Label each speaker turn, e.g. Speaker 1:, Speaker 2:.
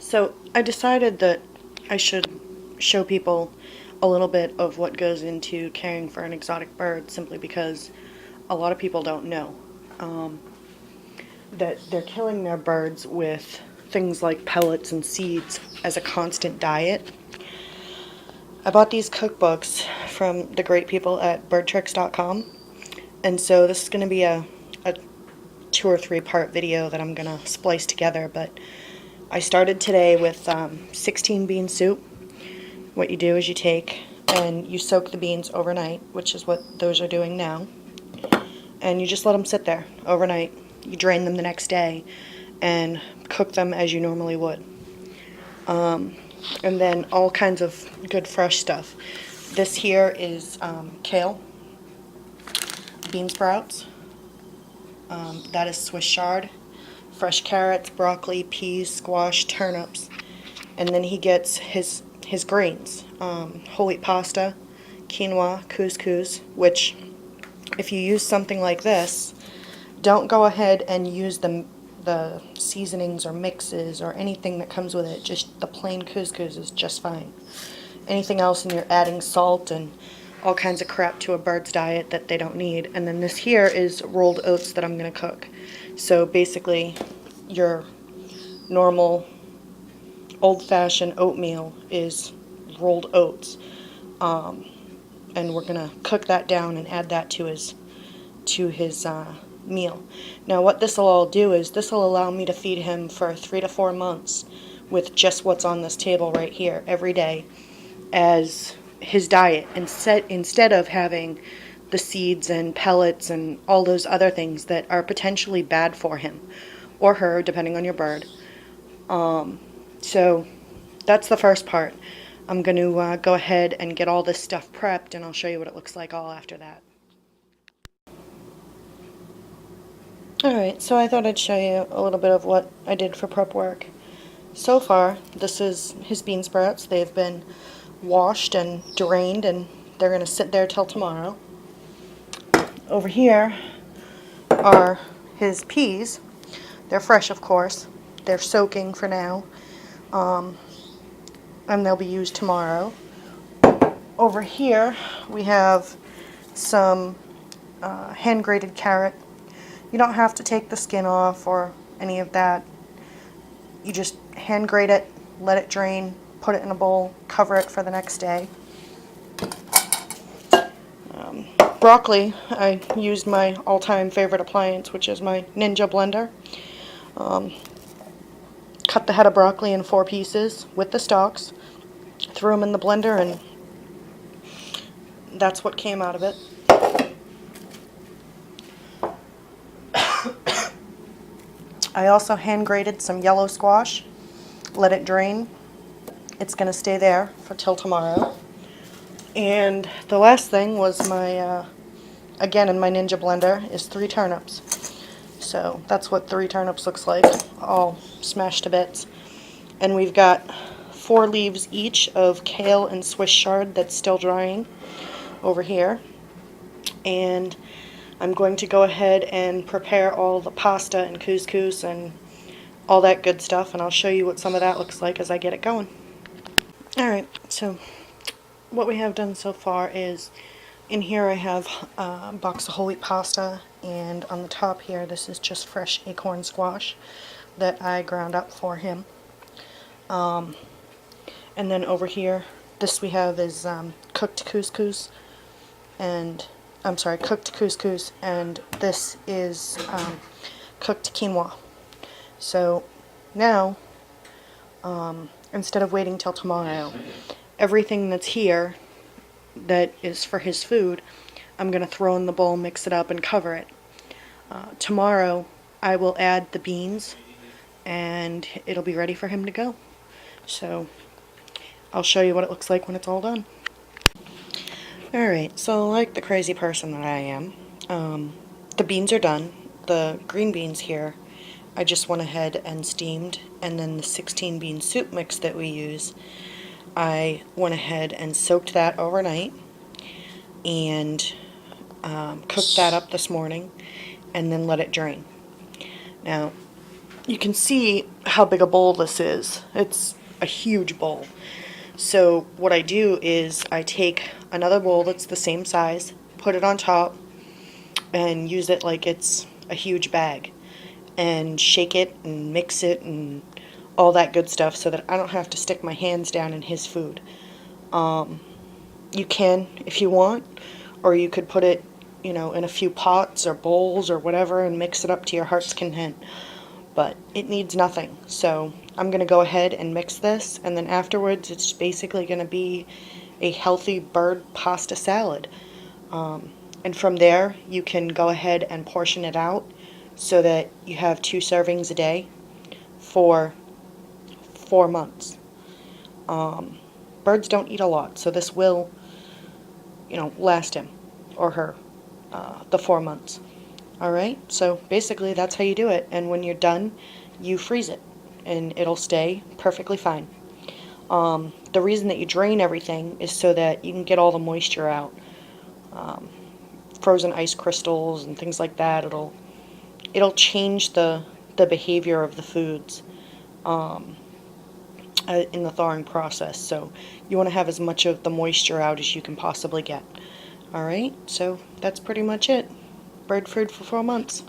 Speaker 1: So I decided that I should show people a little bit of what goes into caring for an exotic bird, simply because a lot of people don't know that they're killing their birds with things like pellets and seeds as a constant diet. I bought these cookbooks from the great people at birdtricks.com, and so this is going to be a 2 or 3 part video that I'm going to splice together, but I started today with 16 bean soup. What you do is you take and you soak the beans overnight, which is what those are doing now, and you just let them sit there overnight. You drain them the next day and cook them as you normally would. And then all kinds of good fresh stuff. This here is kale, bean sprouts, that is Swiss chard, fresh carrots, broccoli, peas, squash, turnips, and then he gets his grains, whole wheat pasta, quinoa, couscous, which if you use something like this, don't go ahead and use the seasonings or mixes or anything that comes with it. Just the plain couscous is just fine. Anything else and you're adding salt and all kinds of crap to a bird's diet that they don't need. And then this here is rolled oats that I'm going to cook. So basically your normal old-fashioned oatmeal is rolled oats. And we're going to cook that down and add that to his meal. Now what this will all do is this will allow me to feed him for 3 to 4 months with just what's on this table right here every day as his diet, instead of having the seeds and pellets and all those other things that are potentially bad for him or her, depending on your bird. So that's the first part. I'm going to go ahead and get all this stuff prepped, and I'll show you what it looks like all after that. Alright, so I thought I'd show you a little bit of what I did for prep work. So far, this is his bean sprouts. They've been washed and drained, and they're going to sit there till tomorrow. Over here are his peas. They're fresh, of course. They're soaking for now, and they'll be used tomorrow. Over here, we have some hand-grated carrot. You don't have to take the skin off or any of that. You just hand grate it, let it drain, put it in a bowl, cover it for the next day. Broccoli, I used my all-time favorite appliance, which is my Ninja blender. Cut the head of broccoli in 4 pieces with the stalks, threw them in the blender, and that's what came out of it. I also hand grated some yellow squash, let it drain. It's going to stay there for till tomorrow. And the last thing was my, again in my Ninja blender, is 3 turnips. So that's what 3 turnips looks like, all smashed to bits. And we've got 4 leaves each of kale and Swiss chard that's still drying over here. And I'm going to go ahead and prepare all the pasta and couscous and all that good stuff, and I'll show you what some of that looks like as I get it going. Alright, so what we have done so far is, in here I have a box of whole wheat pasta, and on the top here this is just fresh acorn squash that I ground up for him. And then over here, this we have is cooked couscous, and cooked couscous, and this is cooked quinoa. So now, instead of waiting till tomorrow, everything that's here that is for his food, I'm going to throw in the bowl, mix it up, and cover it. Tomorrow, I will add the beans, and it'll be ready for him to go. So I'll show you what it looks like when it's all done. Alright, so like the crazy person that I am, the beans are done. The green beans here, I just went ahead and steamed, and then the 16 bean soup mix that we use, I went ahead and soaked that overnight and cooked that up this morning and then let it drain. Now, you can see how big a bowl this is. It's a huge bowl. So what I do is I take another bowl that's the same size, put it on top, and use it like it's a huge bag, and shake it and mix it and all that good stuff so that I don't have to stick my hands down in his food. You can if you want, or you could put it, in a few pots or bowls or whatever and mix it up to your heart's content. But it needs nothing. So I'm going to go ahead and mix this, and then afterwards it's basically going to be a healthy bird pasta salad. And from there, you can go ahead and portion it out so that you have 2 servings a day for 4 months. Birds don't eat a lot, so this will, last him or her the 4 months. Alright, so basically that's how you do it, and when you're done, you freeze it, and it'll stay perfectly fine. The reason that you drain everything is so that you can get all the moisture out. Frozen ice crystals and things like that, it'll change the behavior of the foods in the thawing process, so you want to have as much of the moisture out as you can possibly get. Alright, so that's pretty much it. Bird food for 4 months.